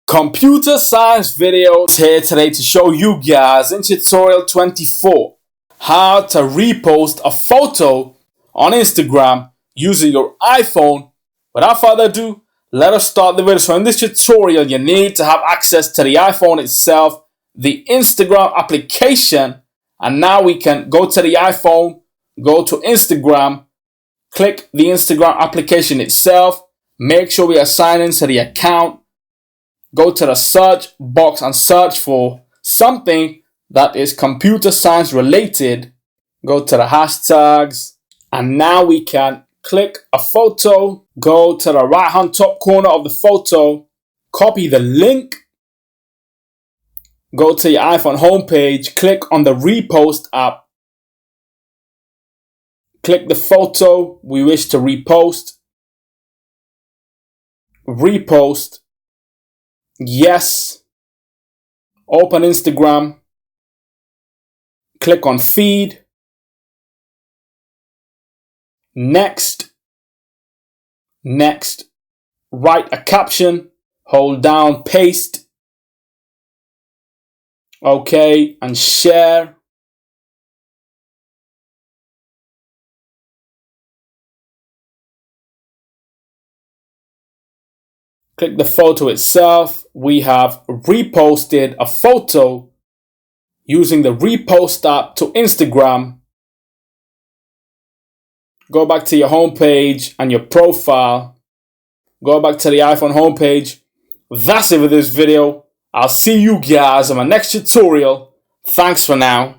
Computer science video is here today to show you guys in tutorial 24 how to repost a photo on Instagram using your iPhone. Without further ado, let us start the video. So in this tutorial, you need to have access to the iPhone itself, the Instagram application, and now we can go to the iPhone, go to Instagram, click the Instagram application itself, make sure we are signed into the account. Go to the search box and search for something that is computer science related. Go to the hashtags, and now we can click a photo. Go to the right hand top corner of the photo, copy the link, go to your iPhone homepage, click on the repost app, click the photo we wish to repost, repost. Yes. Open Instagram. Click on feed. Next. Next. Write a caption. Hold down paste. Okay. And share. Click the photo itself. We have reposted a photo using the repost app to Instagram. Go back to your homepage and your profile. Go back to the iPhone homepage. That's it for this video. I'll see you guys in my next tutorial. Thanks for now.